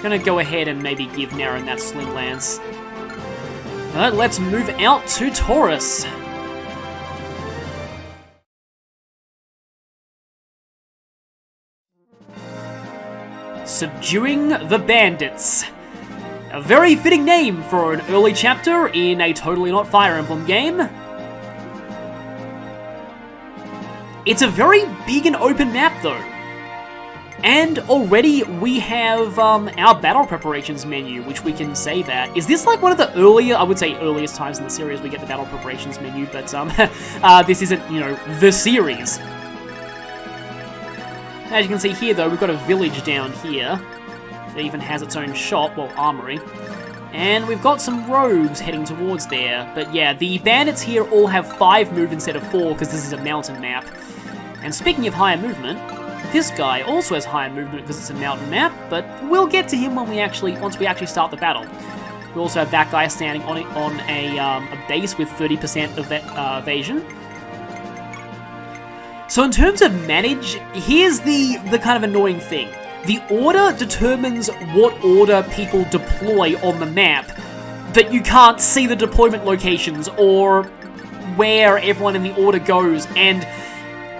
Gonna go ahead and maybe give Naren that Sling Lance. Alright, let's move out to Taurus. Subduing the Bandits. A very fitting name for an early chapter in a totally not Fire Emblem game. It's a very big and open map though. And already we have our battle preparations menu, which we can save at. Is this like one of the earlier, I would say earliest times in the series we get the battle preparations menu, but this isn't, you know, the series. As you can see here though, we've got a village down here. It even has its own shop, well, armory. And we've got some rogues heading towards there. But yeah, the bandits here all have 5 move instead of 4, because this is a mountain map. And speaking of higher movement, this guy also has higher movement because it's a mountain map, but we'll get to him when once we actually start the battle. We also have that guy standing on a base with 30% of evasion. So in terms of manage, here's the kind of annoying thing. The order determines what order people deploy on the map, but you can't see the deployment locations or where everyone in the order goes, and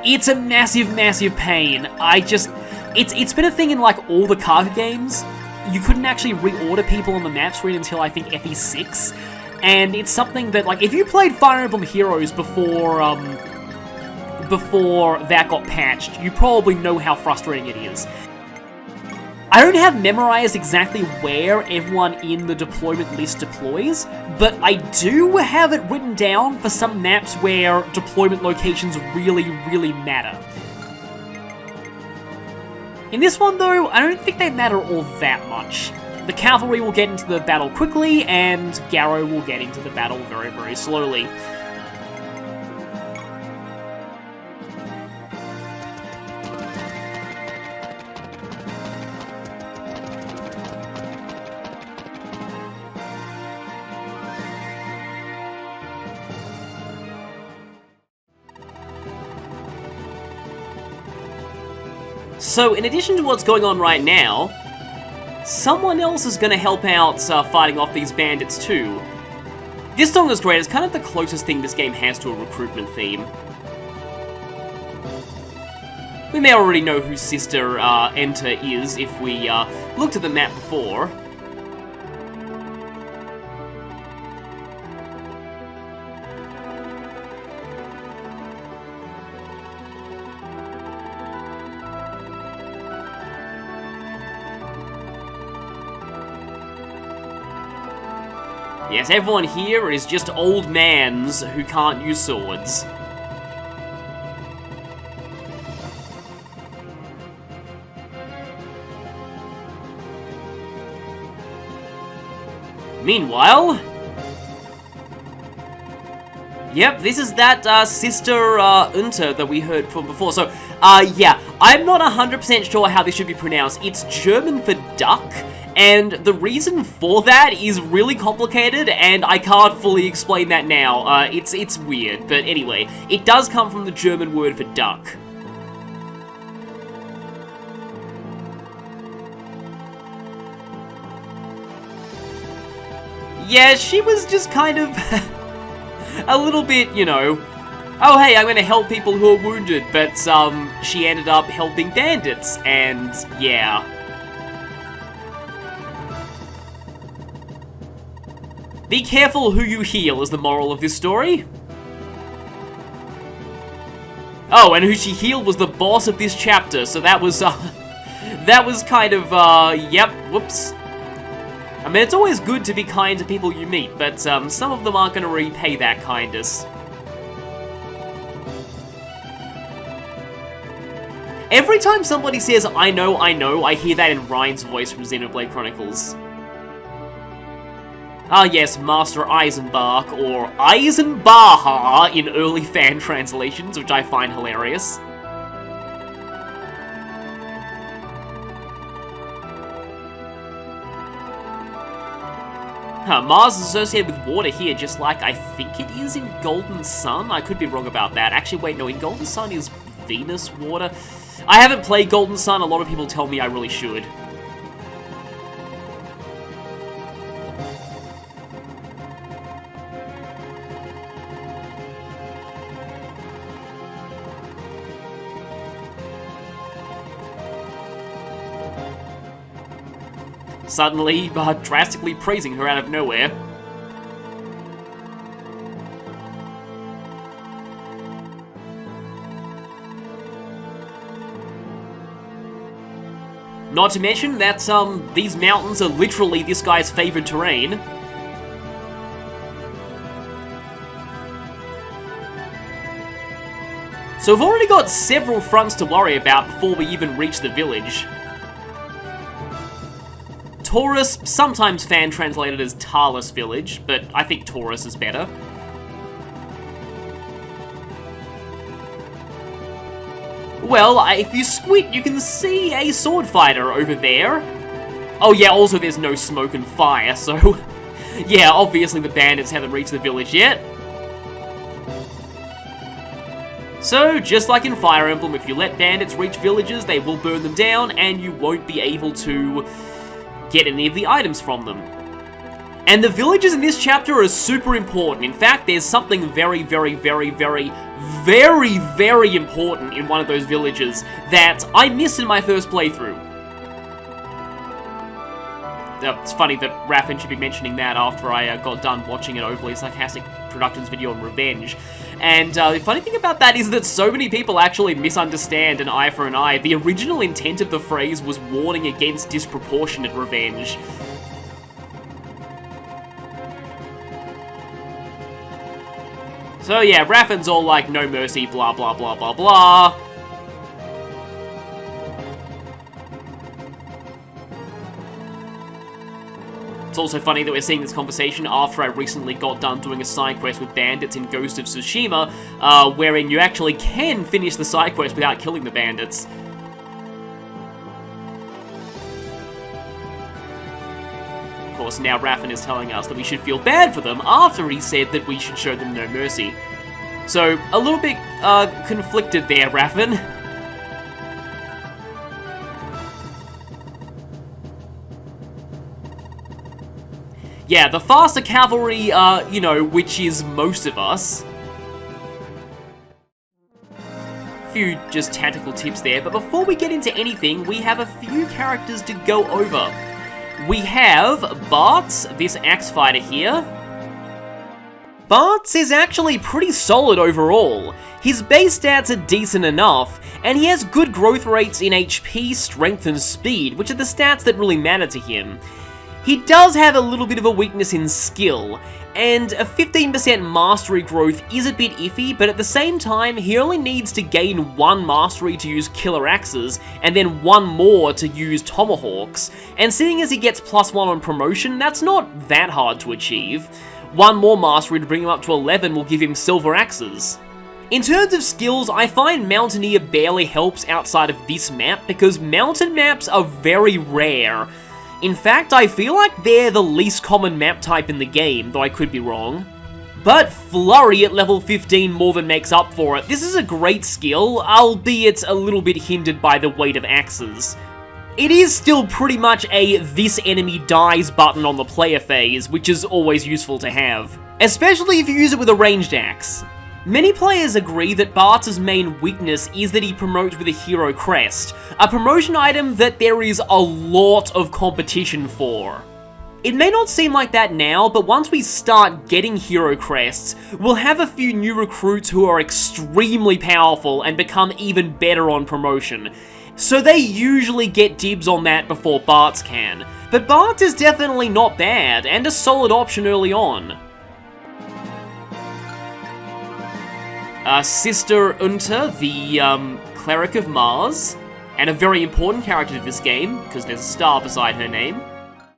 it's a massive, massive pain. It's been a thing in like all the Saga games. You couldn't actually reorder people on the map screen until I think FE6, and it's something that, like, if you played Fire Emblem Heroes before that got patched, you probably know how frustrating it is. I don't have memorized exactly where everyone in the deployment list deploys, but I do have it written down for some maps where deployment locations really, really matter. In this one though, I don't think they matter all that much. The cavalry will get into the battle quickly, and Garrow will get into the battle very, very slowly. So, in addition to what's going on right now, someone else is going to help out fighting off these bandits too. This song is great, it's kind of the closest thing this game has to a recruitment theme. We may already know who Sister Enter is if we looked at the map before. Yes, everyone here is just old mans who can't use swords. Meanwhile... Yep, this is that Sister Unter that we heard from before. So, yeah, I'm not 100% sure how this should be pronounced. It's German for duck. And the reason for that is really complicated, and I can't fully explain that now. It's weird, but anyway, it does come from the German word for duck. Yeah, she was just kind of a little bit, you know, oh hey, I'm gonna help people who are wounded, but she ended up helping bandits, and yeah. Be careful who you heal is the moral of this story. Oh, and who she healed was the boss of this chapter, so that was kind of, yep, whoops. I mean, it's always good to be kind to people you meet, but some of them aren't going to repay that kindness. Every time somebody says, I know, I hear that in Ryan's voice from Xenoblade Chronicles. Ah yes, Master Eisenbach, or Eisenbaha in early fan translations, which I find hilarious. Mars is associated with water here, just like I think it is in Golden Sun. I could be wrong about that. Actually, wait, no, in Golden Sun is Venus water. I haven't played Golden Sun, a lot of people tell me I really should. suddenly drastically praising her out of nowhere. Not to mention that these mountains are literally this guy's favored terrain. So we've already got several fronts to worry about before we even reach the village. Taurus, sometimes fan translated as Tarlus Village, but I think Taurus is better. Well, if you squint, you can see a sword fighter over there. Oh yeah, also there's no smoke and fire, so... yeah, obviously the bandits haven't reached the village yet. So, just like in Fire Emblem, if you let bandits reach villages, they will burn them down, and you won't be able to get any of the items from them. And the villages in this chapter are super important. In fact, there's something very, very, very, very, very, very important in one of those villages that I missed in my first playthrough. It's funny that Raffen should be mentioning that after I got done watching an overly sarcastic Productions video on revenge. And the funny thing about that is that so many people actually misunderstand an eye for an eye. The original intent of the phrase was warning against disproportionate revenge. So yeah, Raffen's all like, no mercy, blah blah blah blah blah. It's also funny that we're seeing this conversation after I recently got done doing a side quest with bandits in Ghost of Tsushima, wherein you actually can finish the side quest without killing the bandits. Of course, now Raffen is telling us that we should feel bad for them after he said that we should show them no mercy. So, a little bit conflicted there, Raffen. Yeah, the faster cavalry, you know, which is most of us. Few just tactical tips there, but before we get into anything, we have a few characters to go over. We have Bartz, this axe fighter here. Bartz is actually pretty solid overall. His base stats are decent enough, and he has good growth rates in HP, strength, and speed, which are the stats that really matter to him. He does have a little bit of a weakness in skill, and a 15% mastery growth is a bit iffy, but at the same time, he only needs to gain 1 mastery to use killer axes, and then 1 more to use tomahawks, and seeing as he gets +1 on promotion, that's not that hard to achieve. 1 more mastery to bring him up to 11 will give him silver axes. In terms of skills, I find Mountaineer barely helps outside of this map, because mountain maps are very rare. In fact, I feel like they're the least common map type in the game, though I could be wrong. But Flurry at level 15 more than makes up for it. This is a great skill, albeit a little bit hindered by the weight of axes. It is still pretty much a "this enemy dies" button on the player phase, which is always useful to have. Especially if you use it with a ranged axe. Many players agree that Bartz's main weakness is that he promotes with a hero crest, a promotion item that there is a lot of competition for. It may not seem like that now, but once we start getting hero crests, we'll have a few new recruits who are extremely powerful and become even better on promotion. So they usually get dibs on that before Bartz can. But Bartz is definitely not bad, and a solid option early on. Sister Unta, the Cleric of Mars, and a very important character to this game, because there's a star beside her name.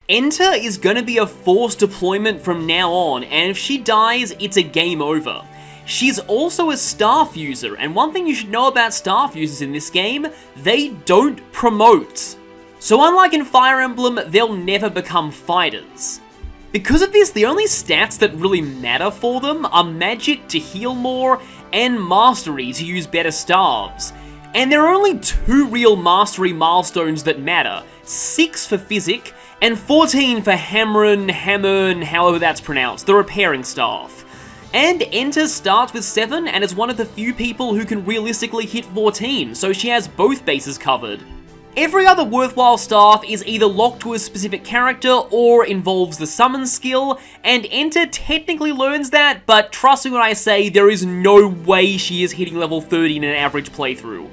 Enter is going to be a forced deployment from now on, and if she dies, it's a game over. She's also a staff user, and one thing you should know about staff users in this game, they don't promote. So unlike in Fire Emblem, they'll never become fighters. Because of this, the only stats that really matter for them are magic to heal more, and mastery to use better staves. And there are only 2 real mastery milestones that matter, 6 for Physic, and 14 for Hammern, however that's pronounced, the repairing staff. And Enter starts with 7 and is one of the few people who can realistically hit 14, so she has both bases covered. Every other worthwhile staff is either locked to a specific character or involves the summon skill, and Enter technically learns that, but trust me when I say there is no way she is hitting level 30 in an average playthrough.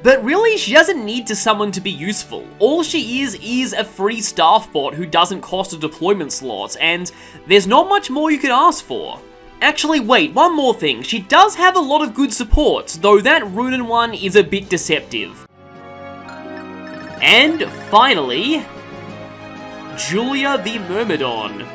But really, she doesn't need to summon to be useful. All she is a free staff bot who doesn't cost a deployment slot, and there's not much more you could ask for. Actually, wait, one more thing. She does have a lot of good support, though that Runen one is a bit deceptive. And finally, Julia the Myrmidon.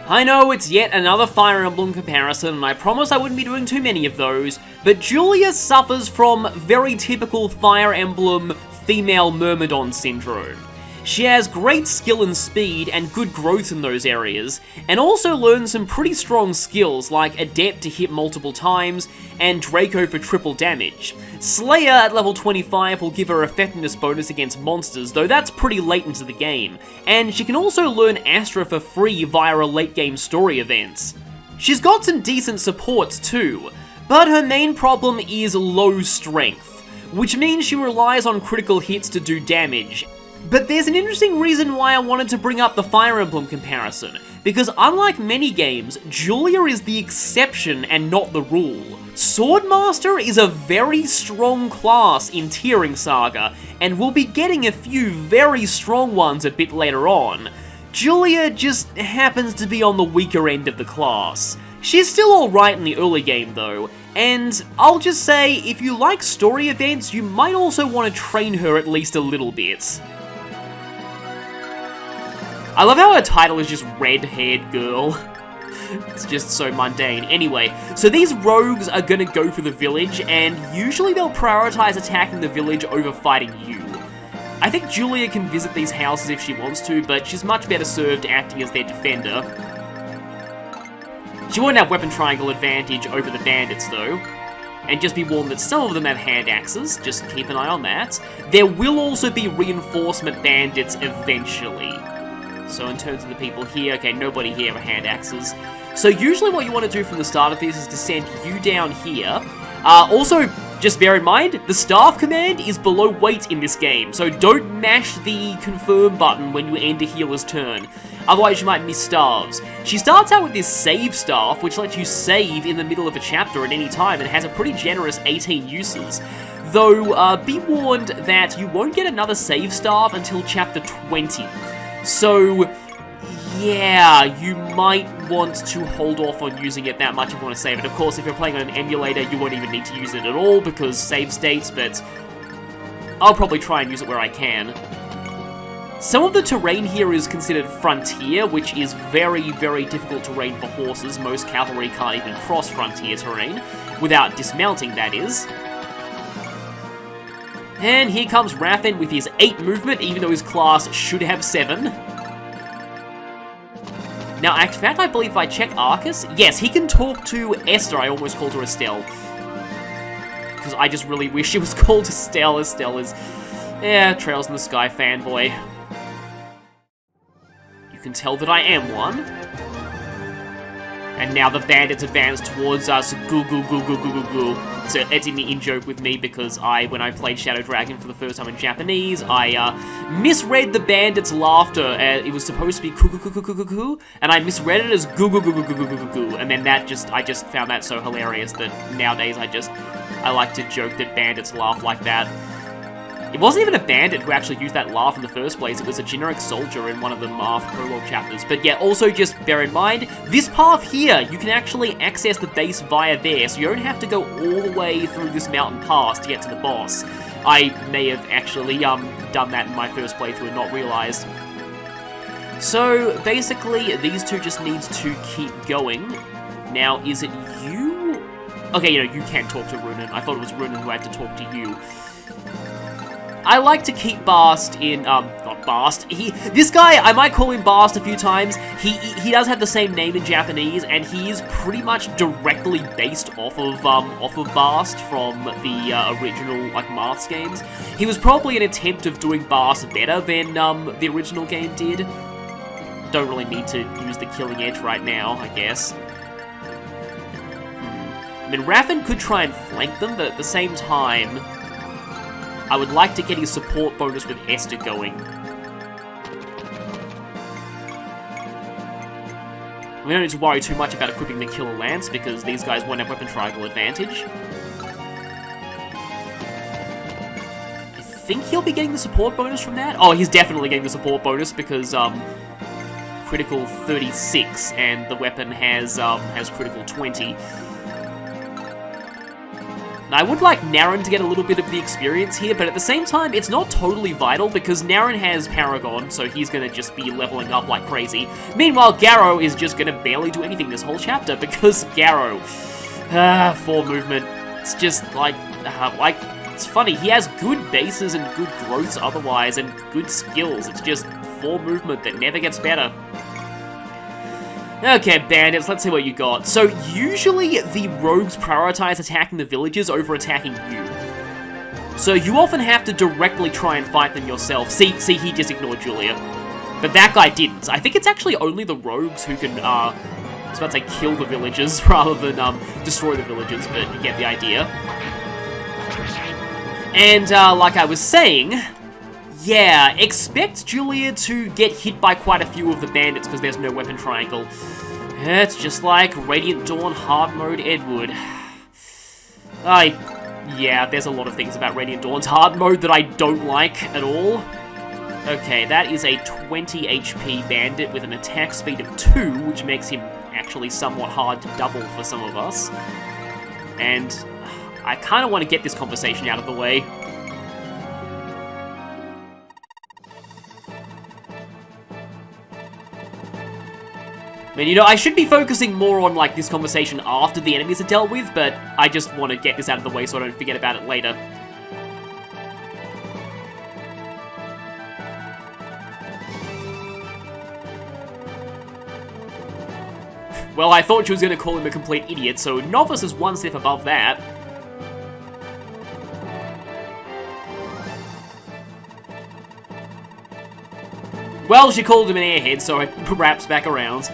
I know it's yet another Fire Emblem comparison, and I promise I wouldn't be doing too many of those, but Julia suffers from very typical Fire Emblem female Myrmidon syndrome. She has great skill and speed and good growth in those areas, and also learns some pretty strong skills like Adept to hit multiple times, and Draco for triple damage. Slayer at level 25 will give her effectiveness bonus against monsters, though that's pretty late into the game, and she can also learn Astra for free via a late game story events. She's got some decent supports too, but her main problem is low strength, which means she relies on critical hits to do damage. But there's an interesting reason why I wanted to bring up the Fire Emblem comparison, because unlike many games, Julia is the exception and not the rule. Swordmaster is a very strong class in TearRing Saga, and we'll be getting a few very strong ones a bit later on. Julia just happens to be on the weaker end of the class. She's still alright in the early game though, and I'll just say, if you like story events, you might also want to train her at least a little bit. I love how her title is just Red-Haired Girl. It's just so mundane. Anyway, so these rogues are gonna go for the village, and usually they'll prioritize attacking the village over fighting you. I think Julia can visit these houses if she wants to, but she's much better served acting as their defender. She won't have weapon triangle advantage over the bandits though. And just be warned that some of them have hand axes, just keep an eye on that. There will also be reinforcement bandits eventually. So in terms of the people here, okay, nobody here have hand axes. So usually what you want to do from the start of this is to send you down here. Also, just bear in mind, the staff command is below weight in this game, so don't mash the confirm button when you end a healer's turn. Otherwise you might miss staves. She starts out with this save staff, which lets you save in the middle of a chapter at any time, and has a pretty generous 18 uses. Though, be warned that you won't get another save staff until chapter 20. So, yeah, you might want to hold off on using it that much if you want to save it. Of course, if you're playing on an emulator, you won't even need to use it at all because save states, but I'll probably try and use it where I can. Some of the terrain here is considered frontier, which is very, very difficult terrain for horses. Most cavalry can't even cross frontier terrain, without dismounting, that is. And here comes Rathan with his 8 movement, even though his class should have 7. Now, in fact, I believe if I check Arcus, yes, he can talk to Esther. I almost called her Estelle. Because I just really wish she was called Estelle. Estelle is, Trails in the Sky fanboy. You can tell that I am one. And now the bandits advance towards us. Goo goo goo goo goo goo goo. So it's an in-joke with me because when I played Shadow Dragon for the first time in Japanese, I misread the bandits' laughter. It was supposed to be coo coo coo coo coo coo coo, and I misread it as goo goo goo goo goo goo goo goo. And then I just found that so hilarious that nowadays I like to joke that bandits laugh like that. It wasn't even a bandit who actually used that laugh in the first place, it was a generic soldier in one of the Marth prologue chapters. But yeah, also just bear in mind, this path here, you can actually access the base via there, so you don't have to go all the way through this mountain pass to get to the boss. I may have actually done that in my first playthrough and not realized. So basically, these two just need to keep going. Now, is it you? Okay, you can talk to Runen. I thought it was Runen who had to talk to you. I like to keep Bast in, not Bast, this guy, I might call him Bast a few times, he does have the same name in Japanese, and he is pretty much directly based off of Bast from the original, Marth's games. He was probably an attempt of doing Bast better than, the original game did. Don't really need to use the killing edge right now, I guess. I mean, Rathan could try and flank them, but at the same time, I would like to get his support bonus with Esther going. We don't need to worry too much about equipping the Killer Lance, because these guys won't have weapon triangle advantage. I think he'll be getting the support bonus from that. Oh, he's definitely getting the support bonus, because, critical 36, and the weapon has critical 20. Now, I would like Naren to get a little bit of the experience here, but at the same time, it's not totally vital, because Naren has Paragon, so he's gonna just be leveling up like crazy. Meanwhile, Garrow is just gonna barely do anything this whole chapter, because Garrow, 4 movement, it's just like, it's funny, he has good bases and good growths otherwise, and good skills, it's just 4 movement that never gets better. Okay, Bandits, let's see what you got. So, usually the rogues prioritize attacking the villagers over attacking you. So, you often have to directly try and fight them yourself. See, he just ignored Julia. But that guy didn't. I think it's actually only the rogues who can, I was about to say kill the villagers rather than, destroy the villagers, but you get the idea. And, like I was saying, yeah, expect Julia to get hit by quite a few of the bandits because there's no weapon triangle. It's just like Radiant Dawn hard mode Edward. Yeah, there's a lot of things about Radiant Dawn's hard mode that I don't like at all. Okay, that is a 20 HP bandit with an attack speed of 2, which makes him actually somewhat hard to double for some of us. And I kind of want to get this conversation out of the way. I mean, you know, I should be focusing more on, like, this conversation after the enemies are dealt with, but I just want to get this out of the way so I don't forget about it later. Well, I thought she was going to call him a complete idiot, so Novice is one step above that. Well, she called him an airhead, so it wraps back around.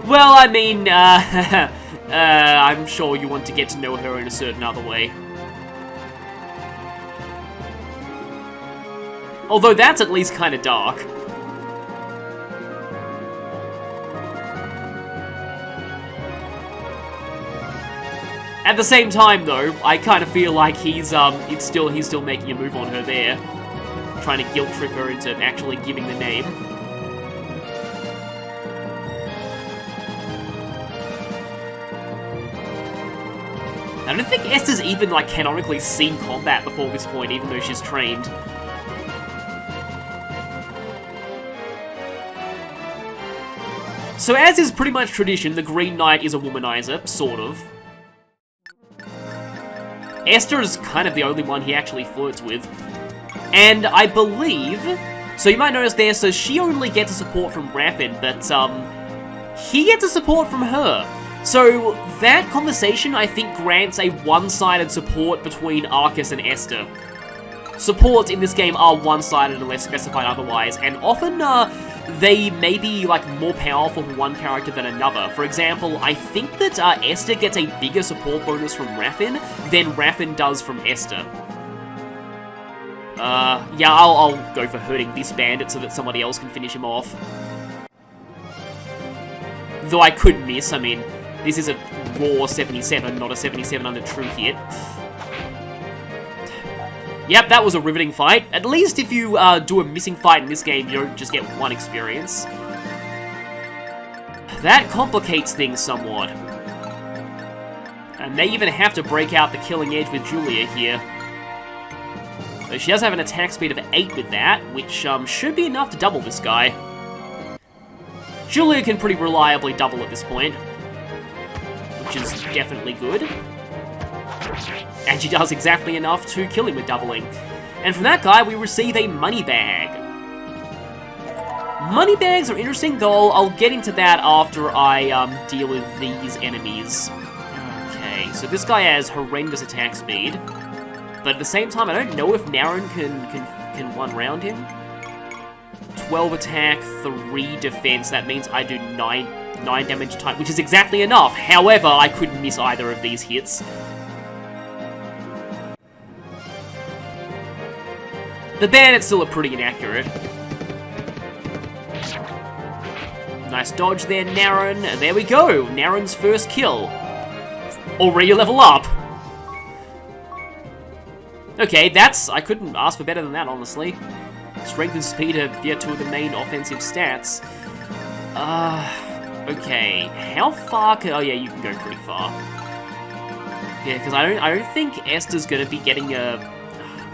Well, I mean, I'm sure you want to get to know her in a certain other way. Although that's at least kind of dark. At the same time, though, I kind of feel like he's still making a move on her there, trying to guilt trip her into actually giving the name. I don't think Esther's even, like, canonically seen combat before this point, even though she's trained. So as is pretty much tradition, the Green Knight is a womanizer, sort of. Esther is kind of the only one he actually flirts with. And I believe... So you might notice there, so she only gets a support from Raffin, but, he gets a support from her. So, that conversation, I think, grants a one-sided support between Arcus and Esther. Supports in this game are one-sided unless specified otherwise, and often, they may be, like, more powerful for one character than another. For example, I think that, Esther gets a bigger support bonus from Raffin than Raffin does from Esther. Yeah, I'll go for hurting this bandit so that somebody else can finish him off. Though I could miss, I mean... This is a raw 77, not a 77 under true hit. Yep, that was a riveting fight. At least if you do a missing fight in this game, you don't just get 1 experience. That complicates things somewhat. And they even have to break out the killing edge with Julia here. So she does have an attack speed of 8 with that, which should be enough to double this guy. Julia can pretty reliably double at this point, which is definitely good. And she does exactly enough to kill him with doubling. And from that guy, we receive a money bag. Money bags are interesting, though I'll get into that after I deal with these enemies. Okay, so this guy has horrendous attack speed. But at the same time, I don't know if Naren can one-round him. 12 attack, 3 defense. That means I do 9 damage type, which is exactly enough. However, I couldn't miss either of these hits. The bandits still are pretty inaccurate. Nice dodge there, Naren. There we go. Naren's first kill. Already a level up. Okay, I couldn't ask for better than that, honestly. Strength and speed are yet two of the main offensive stats. Okay. How far can... Oh yeah, you can go pretty far. Yeah, because I don't think Esther's gonna be getting a...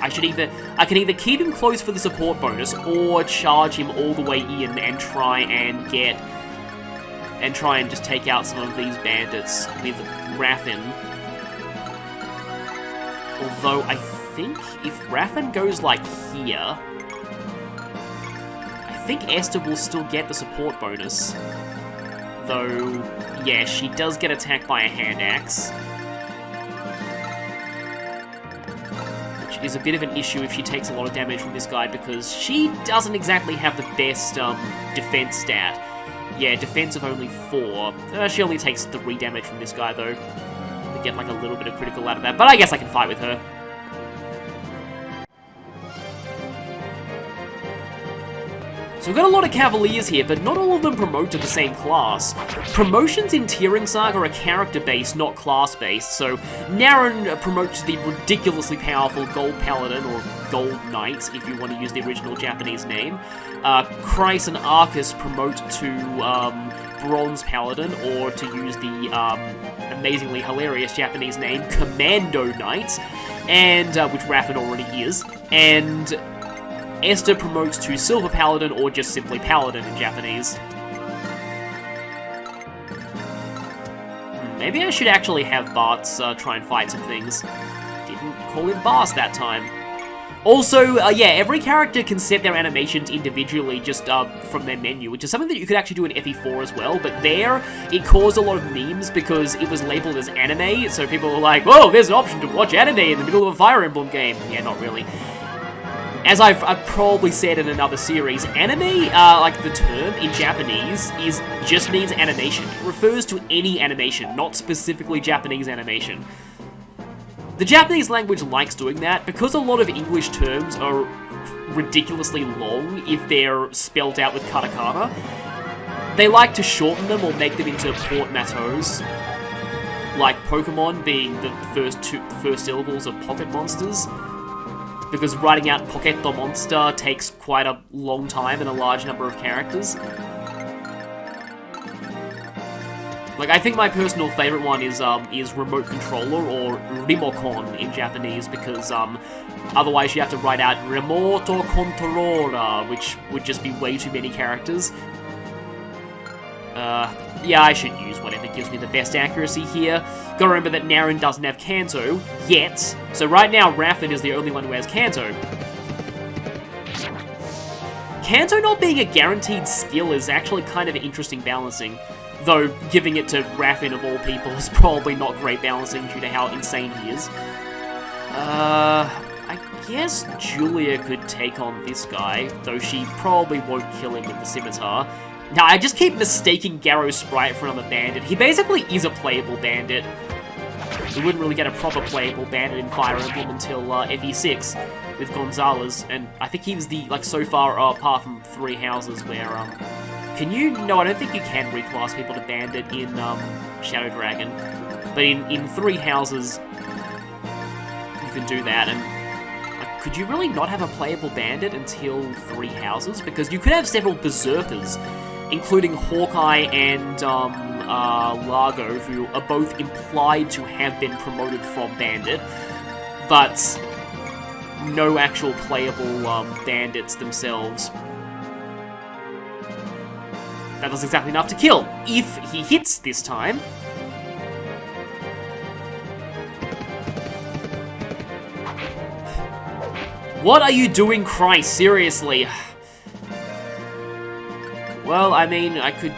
I can either keep him close for the support bonus, or charge him all the way in and try and just take out some of these bandits with Raffin. Although I think if Raffin goes like here, I think Esther will still get the support bonus. Though, yeah, she does get attacked by a hand axe. Which is a bit of an issue if she takes a lot of damage from this guy, because she doesn't exactly have the best defense stat. Yeah, defense of only 4. She only takes 3 damage from this guy, though. To get like a little bit of critical out of that, but I guess I can fight with her. So we've got a lot of Cavaliers here, but not all of them promote to the same class. Promotions in TearRing Saga are character-based, not class-based, so Naren promotes to the ridiculously powerful Gold Paladin, or Gold Knight, if you want to use the original Japanese name. Chryse and Arcus promote to Bronze Paladin, or to use the amazingly hilarious Japanese name, Commando Knight, and which Raffin already is, and Esther promotes to Silver Paladin, or just simply Paladin in Japanese. Maybe I should actually have Bartz try and fight some things. Didn't call him Bars that time. Also, yeah, every character can set their animations individually just from their menu, which is something that you could actually do in FE4 as well, but there, it caused a lot of memes because it was labeled as anime, so people were like, whoa, there's an option to watch anime in the middle of a Fire Emblem game. Yeah, not really. As I've probably said in another series, anime, like the term in Japanese, just means animation. It refers to any animation, not specifically Japanese animation. The Japanese language likes doing that because a lot of English terms are ridiculously long if they're spelled out with katakana. They like to shorten them or make them into portmanteaus, like Pokemon being the first syllables of Pocket Monsters. Because writing out Pocket Monster takes quite a long time and a large number of characters. Like, I think my personal favorite one is Remote Controller, or Rimokon in Japanese, because otherwise you have to write out Remoto Controller, which would just be way too many characters. Yeah, I should use whatever gives me the best accuracy here. Gotta remember that Naren doesn't have Kanto, yet. So right now, Raffin is the only one who has Kanto. Kanto not being a guaranteed skill is actually kind of interesting balancing. Though, giving it to Raffin of all people is probably not great balancing due to how insane he is. I guess Julia could take on this guy, though she probably won't kill him with the scimitar. Now, I just keep mistaking Garrow's sprite for another bandit. He basically is a playable bandit. We wouldn't really get a proper playable bandit in Fire Emblem until FE6 with Gonzalez, and I think he was the, like, so far apart from 3 houses where, can you? No, I don't think you can reclass people to bandit in Shadow Dragon, but in 3 houses, you can do that, and like, could you really not have a playable bandit until 3 houses? Because you could have several berserkers, including Hawkeye and Largo, who are both implied to have been promoted from bandit, but no actual playable bandits themselves. That does exactly enough to kill, if he hits this time. What are you doing, Christ? Seriously. Well, I mean, I could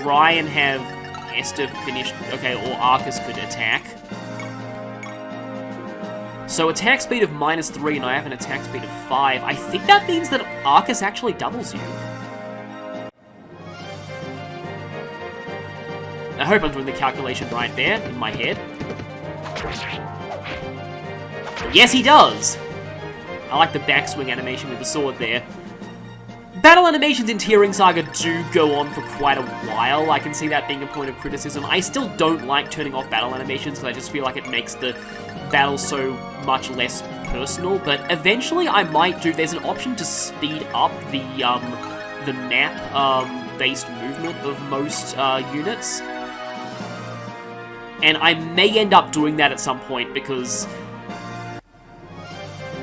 try and have Esther finish... Okay, or Arcus could attack. So attack speed of -3 and I have an attack speed of 5. I think that means that Arcus actually doubles you. I hope I'm doing the calculation right there in my head. Yes, he does! I like the backswing animation with the sword there. Battle animations in TearRing Saga do go on for quite a while. I can see that being a point of criticism. I still don't like turning off battle animations because I just feel like it makes the battle so much less personal. But eventually I might do... There's an option to speed up the map-based movement of most units. And I may end up doing that at some point because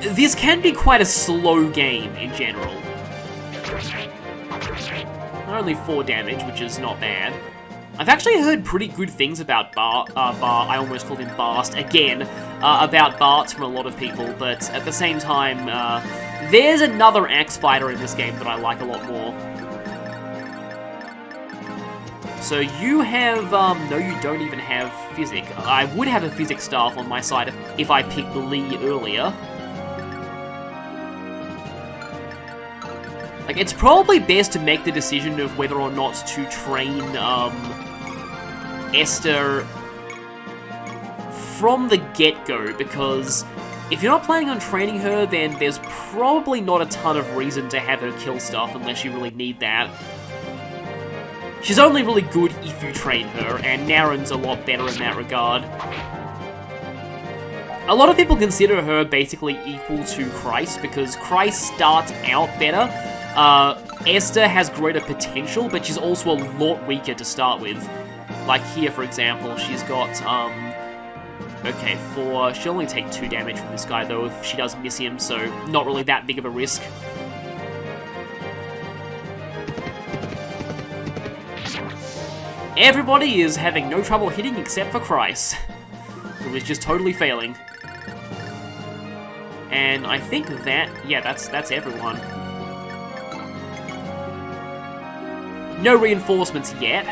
this can be quite a slow game in general. Only 4 damage, which is not bad. I've actually heard pretty good things about I almost called him Bast, again, about Barts from a lot of people, but at the same time, there's another axe fighter in this game that I like a lot more. So you have, no you don't even have Physic. I would have a Physic staff on my side if I picked Lee earlier. Like, it's probably best to make the decision of whether or not to train, Esther from the get-go, because if you're not planning on training her, then there's probably not a ton of reason to have her kill stuff unless you really need that. She's only really good if you train her, and Naren's a lot better in that regard. A lot of people consider her basically equal to Christ, because Christ starts out better. Esther has greater potential, but she's also a lot weaker to start with. Like here, for example, she's got, okay, she'll only take 2 damage from this guy, though, if she does miss him, so not really that big of a risk. Everybody is having no trouble hitting except for Christ, who is just totally failing. And I think that, yeah, that's everyone. No reinforcements yet.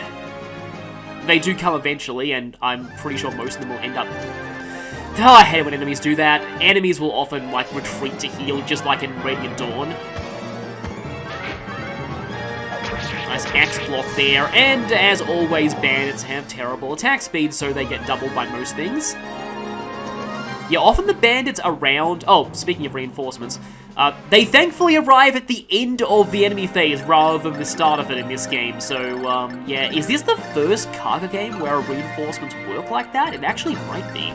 They do come eventually, and I'm pretty sure most of them will end up... Oh, I hate it when enemies do that. Enemies will often, like, retreat to heal, just like in Radiant Dawn. Nice axe block there, and as always, bandits have terrible attack speed, so they get doubled by most things. Yeah, often the bandits around... Oh, speaking of reinforcements, they thankfully arrive at the end of the enemy phase rather than the start of it in this game. So, yeah, is this the first Saga game where reinforcements work like that? It actually might be.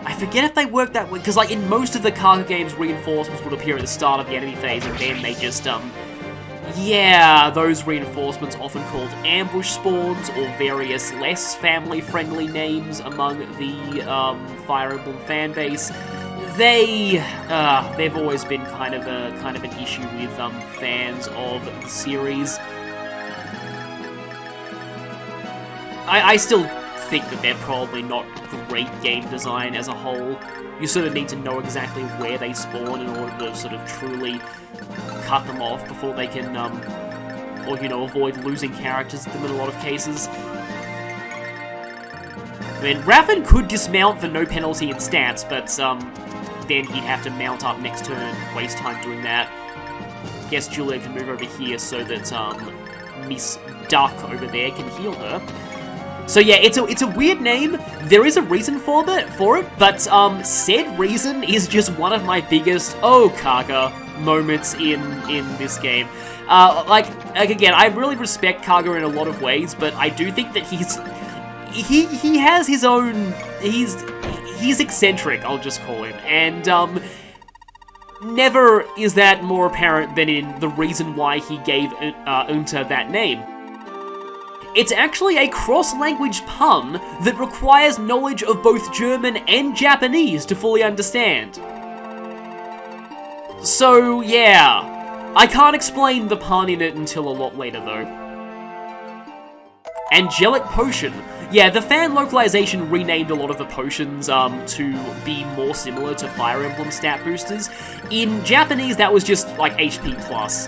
I forget if they work that way, because, like, in most of the Saga games, reinforcements would appear at the start of the enemy phase, and then they just, yeah, those reinforcements, often called ambush spawns, or various less family-friendly names among the, Fire Emblem fanbase, they've always been kind of an issue with, fans of the series. I still think that they're probably not great game design as a whole. You sort of need to know exactly where they spawn in order to sort of truly cut them off before they can, or, you know, avoid losing characters to them in a lot of cases. I mean, Raffen could dismount for no penalty in stats, but, then he'd have to mount up next turn, waste time doing that. Guess Julia can move over here so that, Miss Duck over there can heal her. So yeah, it's a weird name. There is a reason for it, but said reason is just one of my biggest Kaga moments in this game. Like again, I really respect Kaga in a lot of ways, but I do think that he has his own. He's eccentric, I'll just call him, and never is that more apparent than in the reason why he gave Unta that name. It's actually a cross-language pun that requires knowledge of both German and Japanese to fully understand. So, yeah. I can't explain the pun in it until a lot later, though. Angelic Potion. Yeah, the fan localization renamed a lot of the potions to be more similar to Fire Emblem stat boosters. In Japanese, that was just, like, HP+,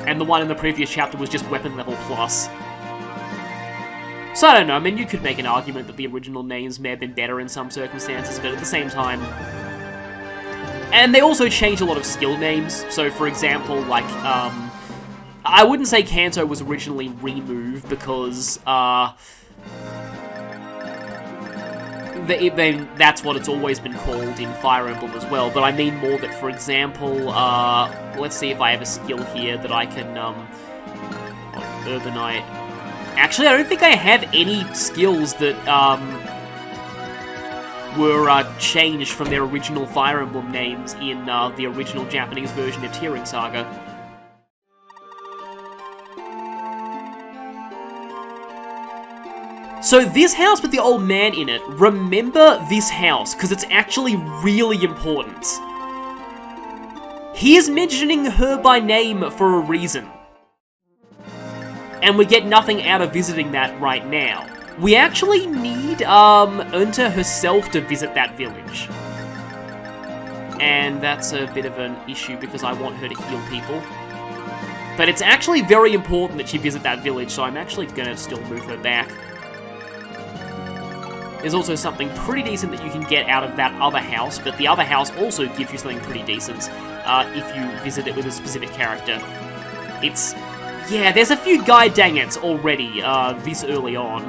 and the one in the previous chapter was just weapon level plus. So I don't know, I mean, you could make an argument that the original names may have been better in some circumstances, but at the same time... And they also changed a lot of skill names, so for example, like, I wouldn't say Kanto was originally removed because, that's what it's always been called in Fire Emblem as well, but I mean more that, for example, let's see if I have a skill here that I can, Urbanite. Actually, I don't think I have any skills that, were, changed from their original Fire Emblem names in, the original Japanese version of TearRing Saga. So this house with the old man in it, remember this house, because it's actually really important. He is mentioning her by name for a reason. And we get nothing out of visiting that right now. We actually need, Unta herself to visit that village. And that's a bit of an issue because I want her to heal people. But it's actually very important that she visit that village, so I'm actually gonna still move her back. There's also something pretty decent that you can get out of that other house, but the other house also gives you something pretty decent if you visit it with a specific character. It's... yeah, there's a few guide dangets already this early on.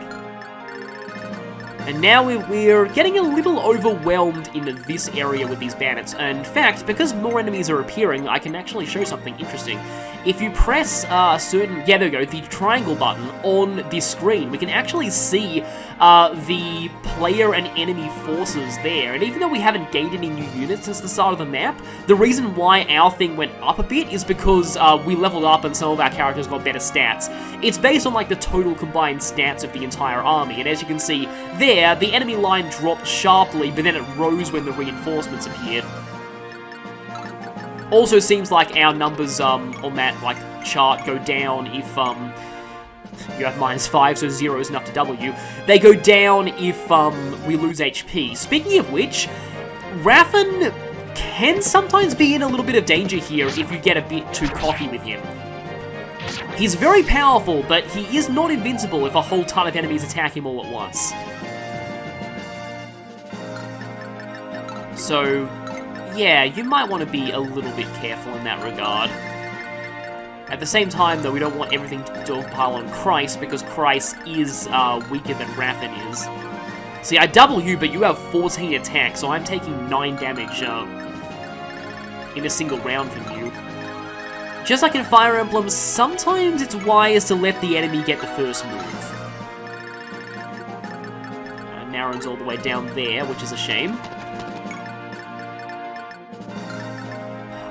And now we're getting a little overwhelmed in this area with these bandits. In fact, because more enemies are appearing, I can actually show something interesting. If you press a certain... yeah, there we go, the triangle button on this screen, we can actually see the player and enemy forces there. And even though we haven't gained any new units since the start of the map, the reason why our thing went up a bit is because we leveled up and some of our characters got better stats. It's based on, like, the total combined stats of the entire army. And as you can see there, the enemy line dropped sharply, but then it rose when the reinforcements appeared. Also seems like our numbers on that, like, chart go down if you have -5, so 0 is enough to double you. They go down if we lose HP. Speaking of which, Raffen can sometimes be in a little bit of danger here if you get a bit too cocky with him. He's very powerful, but he is not invincible if a whole ton of enemies attack him all at once. So, yeah, you might want to be a little bit careful in that regard. At the same time, though, we don't want everything to pile on Christ, because Christ is weaker than Raffen is. See, I double you, but you have 14 attacks, so I'm taking 9 damage in a single round from you. Just like in Fire Emblem, sometimes it's wise to let the enemy get the first move. Naren's all the way down there, which is a shame.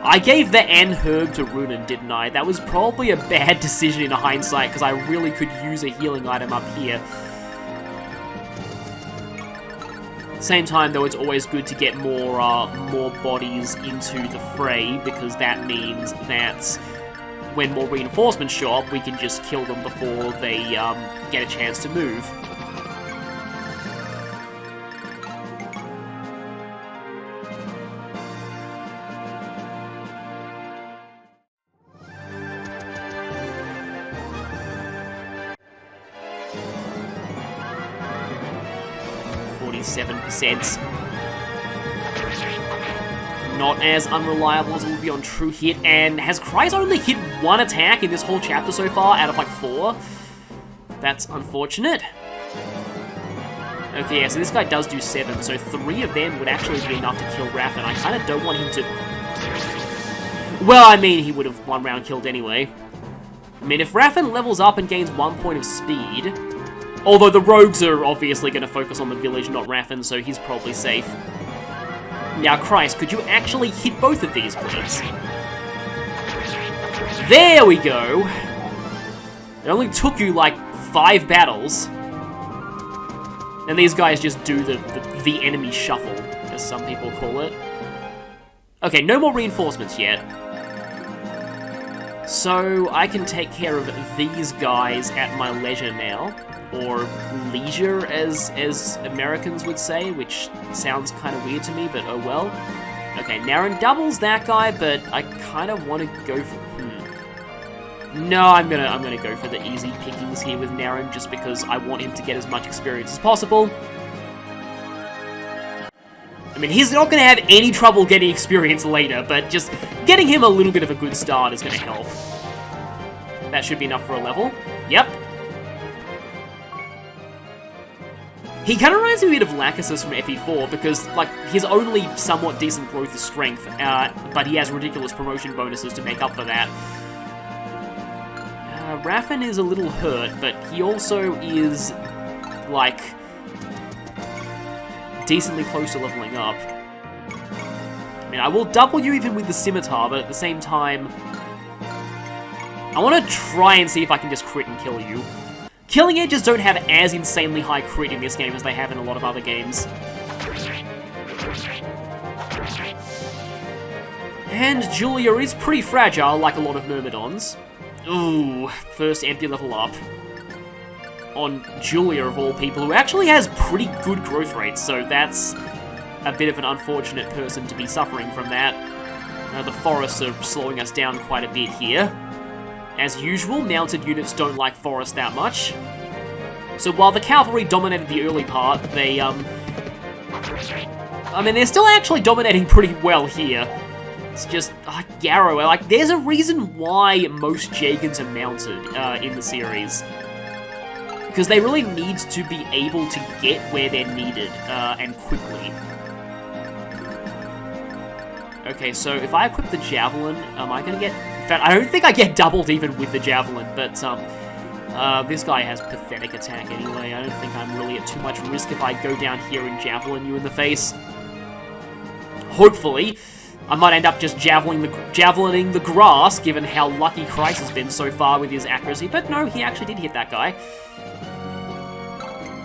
I gave the N herb to Runen, didn't I? That was probably a bad decision in hindsight, because I really could use a healing item up here. Same time, though, it's always good to get more bodies into the fray, because that means that when more reinforcements show up, we can just kill them before they get a chance to move. Not as unreliable as it would be on True Hit, and has Kryze only hit 1 attack in this whole chapter so far out of like 4? That's unfortunate. Okay, yeah, so this guy does do 7, so 3 of them would actually be enough to kill Raffen. I kind of don't want him to... well, I mean, he would have 1 round killed anyway. I mean, if Raffen levels up and gains 1 point of speed... although the rogues are obviously going to focus on the village, not Raffen, so he's probably safe. Now, Christ, could you actually hit both of these, please? There we go! It only took you, like, 5 battles. And these guys just do the enemy shuffle, as some people call it. Okay, no more reinforcements yet. So, I can take care of these guys at my leisure now. Or leisure, as Americans would say, which sounds kind of weird to me, but oh well. Okay, Naren doubles that guy, but I kind of want to go for... No, I'm gonna go for the easy pickings here with Narum, just because I want him to get as much experience as possible. I mean, he's not gonna have any trouble getting experience later, but just getting him a little bit of a good start is gonna help. That should be enough for a level. Yep. He kind of reminds me a bit of Lachesis from FE4, because, like, his only somewhat decent growth is strength, but he has ridiculous promotion bonuses to make up for that. Raffen is a little hurt, but he also is, like, decently close to leveling up. I mean, I will double you even with the Scimitar, but at the same time, I want to try and see if I can just crit and kill you. Killing Edges don't have as insanely high crit in this game as they have in a lot of other games. And Julia is pretty fragile, like a lot of Myrmidons. Ooh, first empty level up. On Julia, of all people, who actually has pretty good growth rates, so that's a bit of an unfortunate person to be suffering from that. The forests are slowing us down quite a bit here. As usual, mounted units don't like forest that much. So while the cavalry dominated the early part, they, I mean, they're still actually dominating pretty well here. It's just, Garrow, like, there's a reason why most Jagans are mounted in the series. Because they really need to be able to get where they're needed, and quickly. Okay, so if I equip the Javelin, am I gonna get... In fact, I don't think I get doubled even with the Javelin, but, this guy has pathetic attack anyway. I don't think I'm really at too much risk if I go down here and Javelin you in the face. Hopefully. I might end up just javelining the grass, given how lucky Christ has been so far with his accuracy, but no, he actually did hit that guy.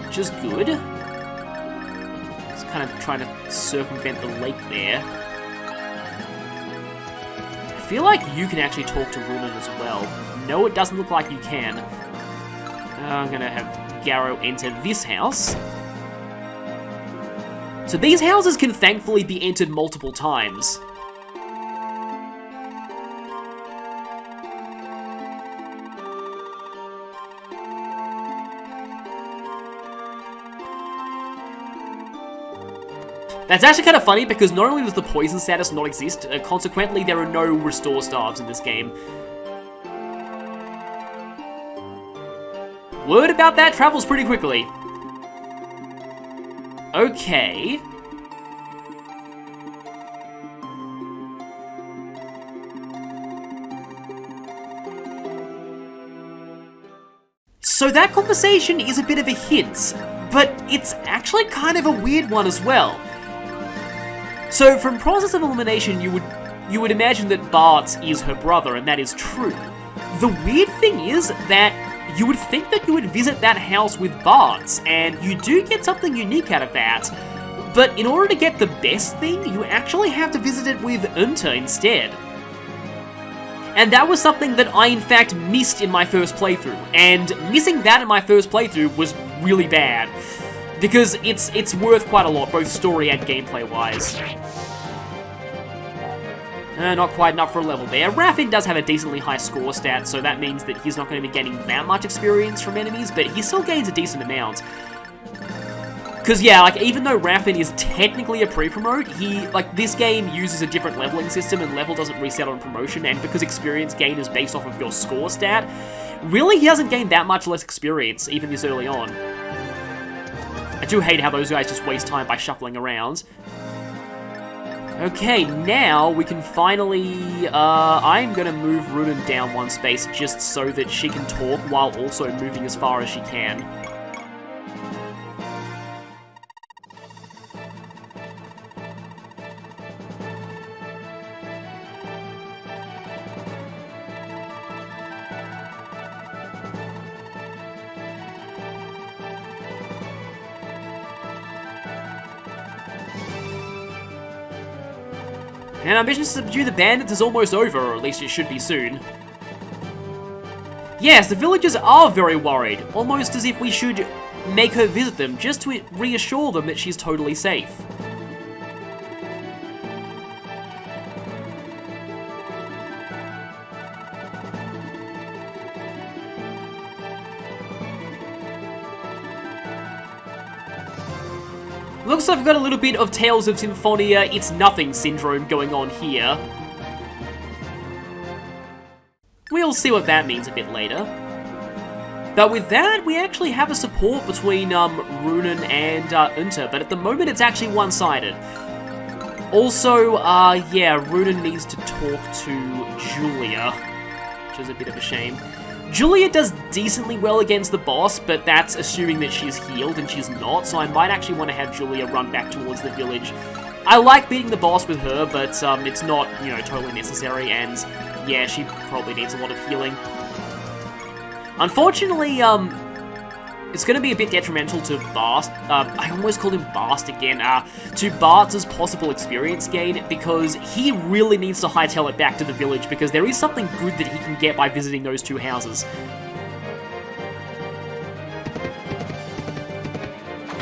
Which is good. Just kind of trying to circumvent the lake there. I feel like you can actually talk to Runen as well. No, it doesn't look like you can. I'm gonna have Garrow enter this house. So these houses can thankfully be entered multiple times. That's actually kind of funny, because not only does the poison status not exist, consequently there are no restore staves in this game. Word about that travels pretty quickly. Okay. So that conversation is a bit of a hint, but it's actually kind of a weird one as well. So from process of elimination, you would imagine that Bart is her brother, and that is true. The weird thing is that you would think that you would visit that house with Bart, and you do get something unique out of that. But in order to get the best thing, you actually have to visit it with Unta instead. And that was something that I in fact missed in my first playthrough, and missing that in my first playthrough was really bad. Because it's worth quite a lot, both story and gameplay-wise. Not quite enough for a level there. Raffen does have a decently high score stat, so that means that he's not going to be getting that much experience from enemies, but he still gains a decent amount. Because, yeah, like, even though Raffen is technically a pre-promote, this game uses a different leveling system, and level doesn't reset on promotion, and because experience gain is based off of your score stat, really he doesn't gain that much less experience, even this early on. I do hate how those guys just waste time by shuffling around. Okay, now we can finally... I'm gonna move Runen down one space just so that she can talk while also moving as far as she can. And our mission to subdue the bandits is almost over, or at least it should be soon. Yes, the villagers are very worried, almost as if we should make her visit them, just to reassure them that she's totally safe. Looks like we've got a little bit of Tales of Symphonia, It's Nothing syndrome going on here. We'll see what that means a bit later. But with that, we actually have a support between Runen and Unter, but at the moment it's actually one-sided. Also, yeah, Runen needs to talk to Julia, which is a bit of a shame. Julia does decently well against the boss, but that's assuming that she's healed, and she's not, so I might actually want to have Julia run back towards the village. I like beating the boss with her, but it's not, you know, totally necessary, and yeah, she probably needs a lot of healing. Unfortunately, it's going to be a bit detrimental to Bast. I almost called him Bast again. To Bart's possible experience gain, because he really needs to hightail it back to the village, because there is something good that he can get by visiting those two houses.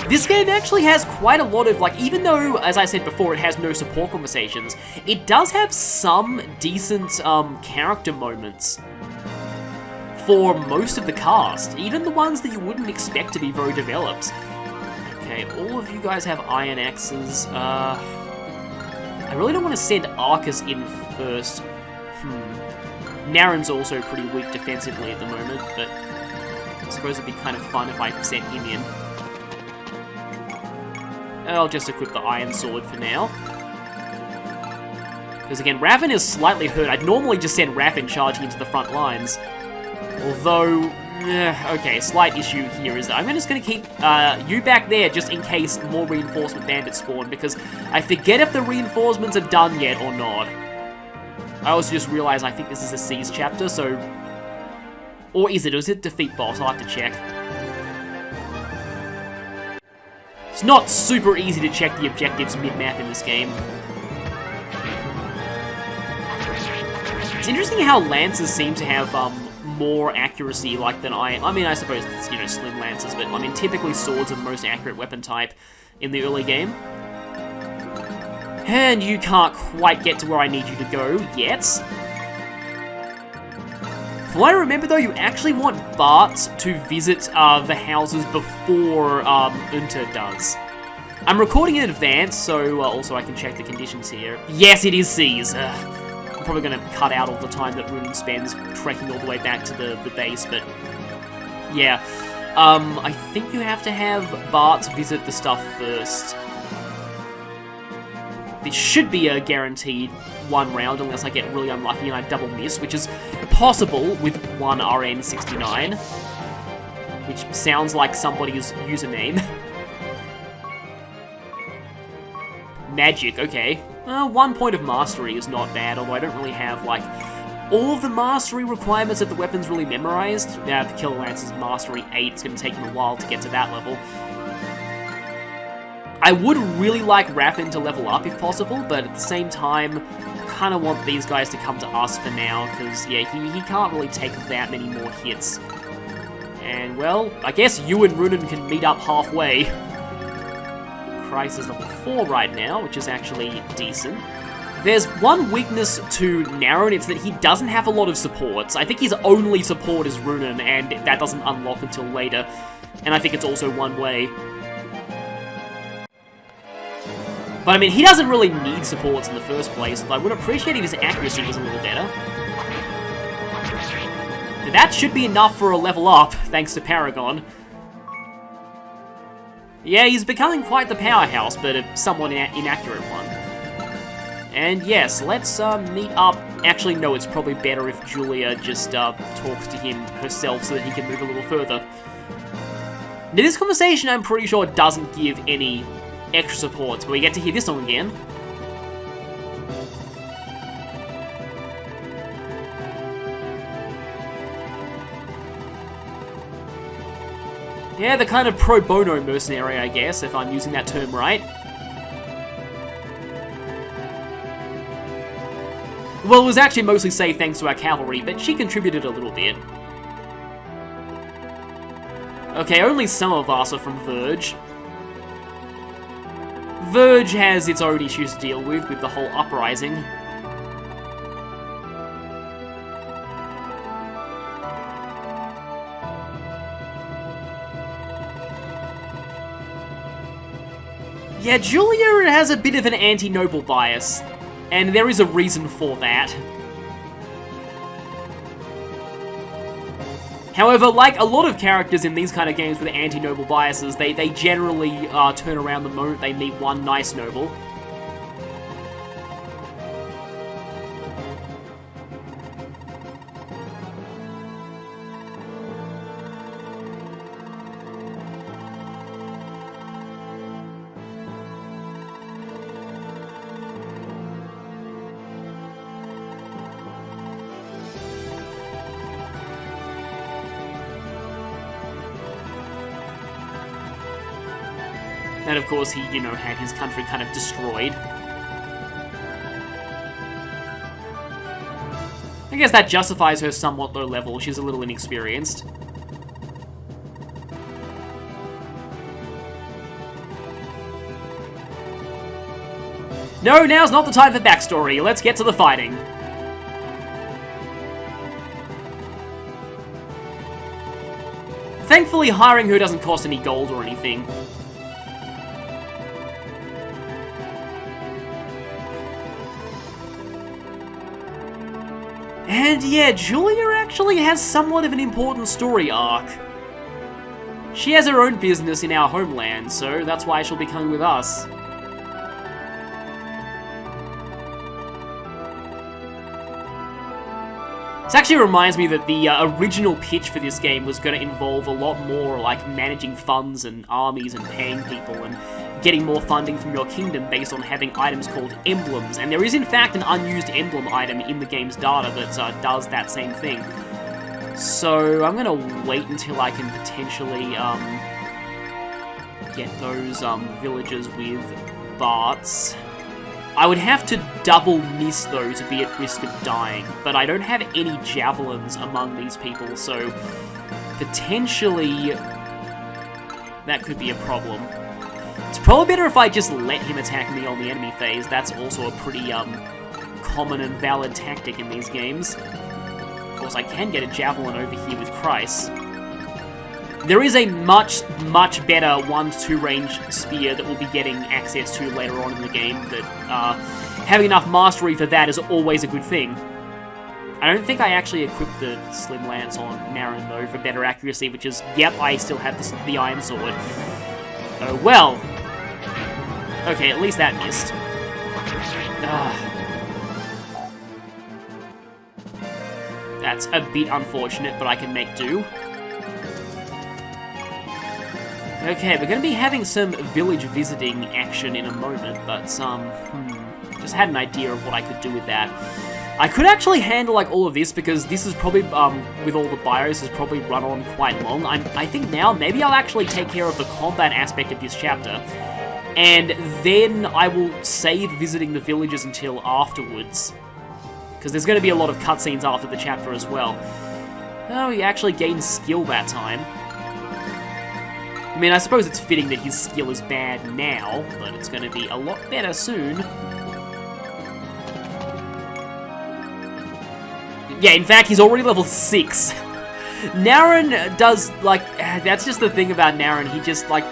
This game actually has quite a lot of, like, even though, as I said before, it has no support conversations, it does have some decent character moments for most of the cast, even the ones that you wouldn't expect to be very developed. Okay, all of you guys have iron axes. I really don't want to send Arcus in first. Naren's also pretty weak defensively at the moment, but I suppose it'd be kind of fun if I sent him in. I'll just equip the iron sword for now. Because again, Raven is slightly hurt. I'd normally just send Raven charging into the front lines. Although, okay, slight issue here is that I'm just going to keep you back there just in case more reinforcement bandits spawn, because I forget if the reinforcements are done yet or not. I also just realized I think this is a Siege chapter, so... Or is it? Or is it defeat boss? I'll have to check. It's not super easy to check the objectives mid-map in this game. It's interesting how Lancers seem to have, more accuracy like than I mean, I suppose it's, you know, slim lances, but I mean, typically swords are the most accurate weapon type in the early game. And you can't quite get to where I need you to go yet. From what I remember though, you actually want Bart to visit the houses before Unter does. I'm recording in advance, so also I can check the conditions here. Yes, it is C's. I'm probably going to cut out all the time that Runen spends trekking all the way back to the base, but yeah. I think you have to have Bart visit the stuff first. This should be a guaranteed one round unless I get really unlucky and I double miss, which is possible with one RN69, which sounds like somebody's username. Magic, okay. 1 point of mastery is not bad, although I don't really have, like, all of the mastery requirements that the weapon's really memorized. Now, the Killer Lance's mastery 8, it's going to take him a while to get to that level. I would really like Raffin to level up if possible, but at the same time, I kind of want these guys to come to us for now, because, yeah, he can't really take that many more hits. And, well, I guess you and Runen can meet up halfway. Christ is level 4 right now, which is actually decent. There's one weakness to Naren, it's that he doesn't have a lot of supports. I think his only support is Runen, and that doesn't unlock until later. And I think it's also one way. But I mean, he doesn't really need supports in the first place, but I would appreciate if his accuracy was a little better. But that should be enough for a level up, thanks to Paragon. Yeah, he's becoming quite the powerhouse, but a somewhat inaccurate one. And yes, let's meet up. Actually, no, it's probably better if Julia just talks to him herself so that he can move a little further. Now, this conversation, I'm pretty sure, doesn't give any extra supports, but we get to hear this song again. Yeah, the kind of pro bono mercenary, I guess, if I'm using that term right. Well, it was actually mostly saved thanks to our cavalry, but she contributed a little bit. Okay, only some of us are from Verge. Verge has its own issues to deal with the whole uprising. Yeah, Julia has a bit of an anti-noble bias, and there is a reason for that. However, like a lot of characters in these kind of games with anti-noble biases, they generally turn around the moment they meet one nice noble. And of course, he, you know, had his country kind of destroyed. I guess that justifies her somewhat low level. She's a little inexperienced. No, now's not the time for backstory. Let's get to the fighting. Thankfully, hiring her doesn't cost any gold or anything. And yeah, Julia actually has somewhat of an important story arc. She has her own business in our homeland, so that's why she'll be coming with us. This actually reminds me that the original pitch for this game was going to involve a lot more like managing funds and armies and paying people and getting more funding from your kingdom based on having items called emblems. And there is in fact an unused emblem item in the game's data that does that same thing. So I'm going to wait until I can potentially get those villagers with Barts. I would have to double miss though to be at risk of dying, but I don't have any javelins among these people, so potentially that could be a problem. It's probably better if I just let him attack me on the enemy phase. That's also a pretty common and valid tactic in these games. Of course, I can get a javelin over here with Chryse. There is a much, much better 1-2 range spear that we'll be getting access to later on in the game, that having enough mastery for that is always a good thing. I don't think I actually equipped the Slim Lance on Naren, though, for better accuracy, which is, yep, I still have the Iron Sword. Oh, well. Okay, at least that missed. That's a bit unfortunate, but I can make do. Okay, we're going to be having some village visiting action in a moment, but just had an idea of what I could do with that. I could actually handle like all of this because this is probably, with all the bios, has probably run on quite long. I think now maybe I'll actually take care of the combat aspect of this chapter, and then I will save visiting the villages until afterwards, because there's going to be a lot of cutscenes after the chapter as well. Oh, he actually gained skill that time. I mean, I suppose it's fitting that his skill is bad now, but it's going to be a lot better soon. Yeah, in fact, he's already level 6. Naren does, like, that's just the thing about Naren. He just, like,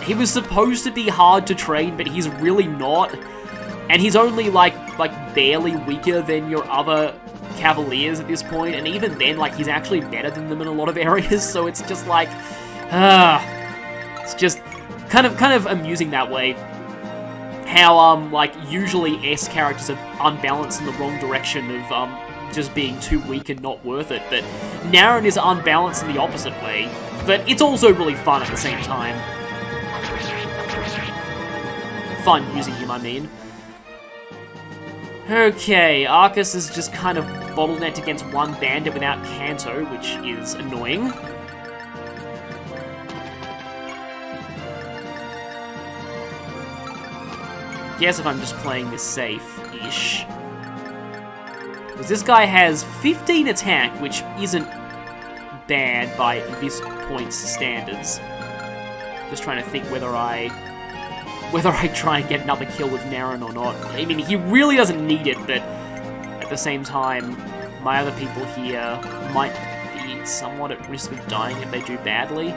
he was supposed to be hard to train, but he's really not. And he's only, like barely weaker than your other cavaliers at this point, and even then, like, he's actually better than them in a lot of areas, so it's just like, it's just kind of amusing that way. How, like, usually S characters are unbalanced in the wrong direction of, just being too weak and not worth it, but Naren is unbalanced in the opposite way, but it's also really fun at the same time. Fun using him, I mean. Okay, Arcus is just kind of bottlenecked against one bandit without Canto, which is annoying. Guess if I'm just playing this safe-ish. Because this guy has 15 attack, which isn't bad by this point's standards. Just trying to think whether I try and get another kill with Naren or not. I mean, he really doesn't need it, but at the same time, my other people here might be somewhat at risk of dying if they do badly.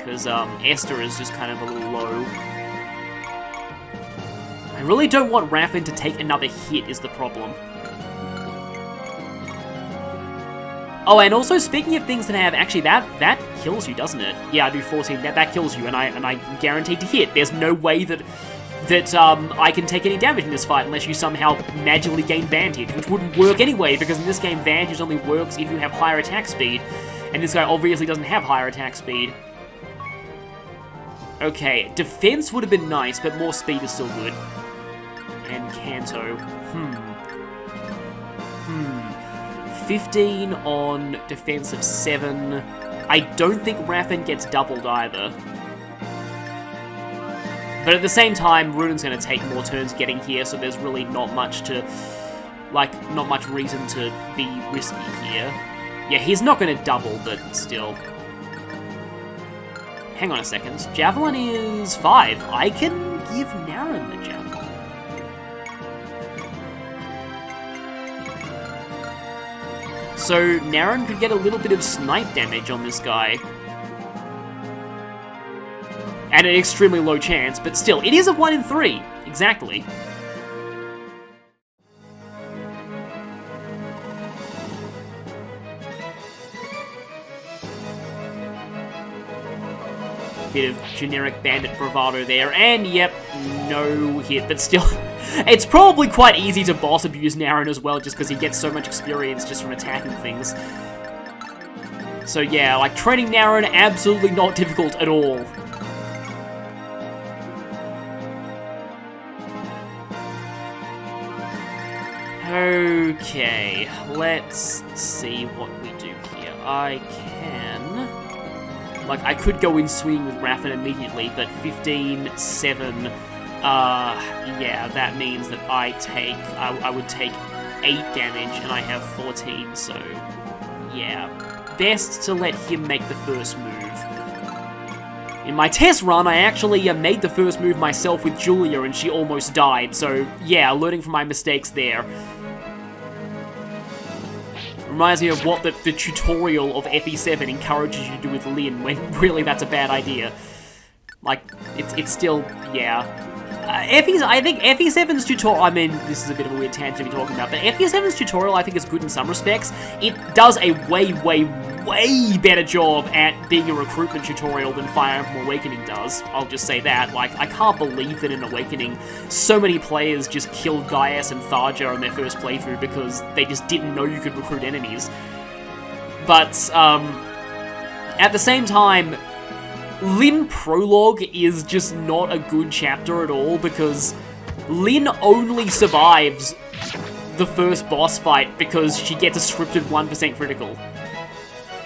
because Esther is just kind of a little low. I really don't want Raffin to take another hit is the problem. Oh, and also, speaking of things that have... Actually, that kills you, doesn't it? Yeah, I do 14. That kills you, and I'm guaranteed to hit. There's no way that I can take any damage in this fight unless you somehow magically gain Vantage, which wouldn't work anyway, because in this game, Vantage only works if you have higher attack speed, and this guy obviously doesn't have higher attack speed. Okay, defense would have been nice, but more speed is still good. And Kanto. 15 on defense of 7. I don't think Raffin gets doubled either. But at the same time, Runen's going to take more turns getting here, so there's really not much to... Like, not much reason to be risky here. Yeah, he's not going to double, but still. Hang on a second. Javelin is 5. I can give Naren the Javelin. So Naren could get a little bit of snipe damage on this guy. At an extremely low chance, but still, it is a 1 in 3. Exactly. Bit of generic bandit bravado there, and yep, no hit, but still, it's probably quite easy to boss abuse Naren as well, just because he gets so much experience just from attacking things. So yeah, like, training Naren, absolutely not difficult at all. Okay, let's see what we do here. I can... Like, I could go in swing with Raffin immediately, but 15, 7, yeah, that means that I would take 8 damage, and I have 14, so, yeah. Best to let him make the first move. In my test run, I actually made the first move myself with Julia, and she almost died, so, yeah, learning from my mistakes there. Reminds me of what the tutorial of FE7 encourages you to do with Lyn, when really that's a bad idea. Like, it's still, yeah. I think FE7's tutorial, I mean, this is a bit of a weird tangent to be talking about, but FE7's tutorial I think is good in some respects. It does a way better job at being a recruitment tutorial than Fire Emblem Awakening does. I'll just say that. Like, I can't believe that in Awakening, so many players just killed Gaius and Tharja on their first playthrough because they just didn't know you could recruit enemies. But, at the same time, Lyn Prologue is just not a good chapter at all, because Lyn only survives the first boss fight because she gets a scripted 1% critical.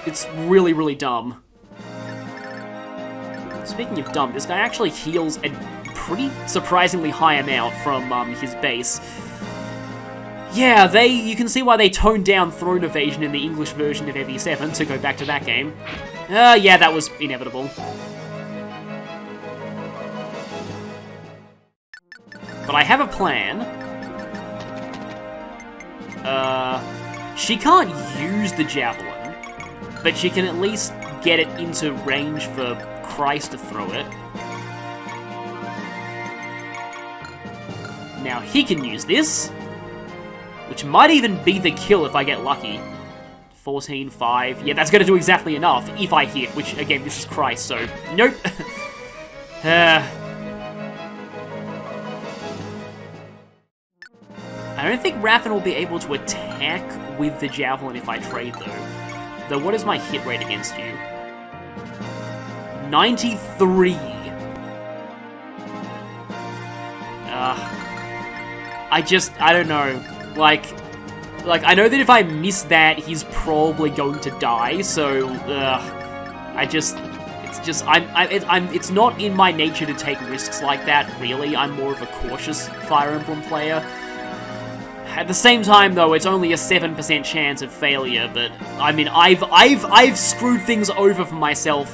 It's really, really dumb. Speaking of dumb, this guy actually heals a pretty surprisingly high amount from his base. Yeah, you can see why they toned down Throne Evasion in the English version of FE7, to go back to that game. Yeah, that was inevitable. But I have a plan. She can't use the Javelin, but she can at least get it into range for Christ to throw it. Now he can use this, which might even be the kill if I get lucky. 14, 5. Yeah, that's going to do exactly enough if I hit, which, again, this is Christ, so nope. I don't think Raffin will be able to attack with the Javelin if I trade, though. Though, what is my hit rate against you? 93. I don't know. Like, I know that if I miss that, he's probably going to die, so, it's not in my nature to take risks like that, really. I'm more of a cautious Fire Emblem player. At the same time, though, it's only a 7% chance of failure, but, I mean, I've screwed things over for myself,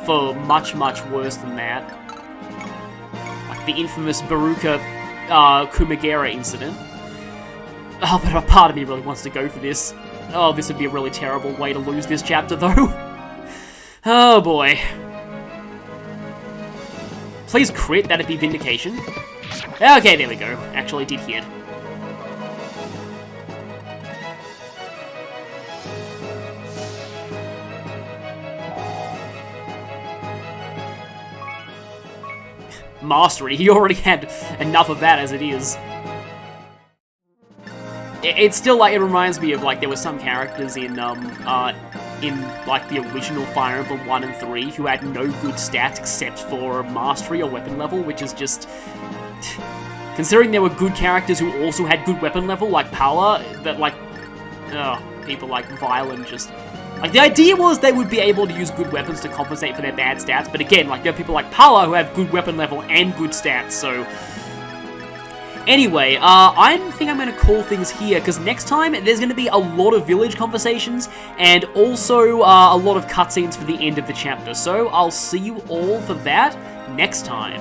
for much, much worse than that. Like the infamous Baruka, Kumagera incident. Oh, but a part of me really wants to go for this. Oh, this would be a really terrible way to lose this chapter, though. Oh boy. Please crit, that'd be Vindication. Okay, there we go. Actually did hit. Mastery, he already had enough of that as it is. It's still like, it reminds me of like, there were some characters in like the original Fire Emblem 1 and 3 who had no good stats except for mastery or weapon level, which is just... Considering there were good characters who also had good weapon level, like Paula, that like... people like Violin just... Like, the idea was they would be able to use good weapons to compensate for their bad stats, but again, like, you have people like Paula who have good weapon level and good stats, so... Anyway, I think I'm going to call things here, because next time there's going to be a lot of village conversations, and also a lot of cutscenes for the end of the chapter, so I'll see you all for that next time.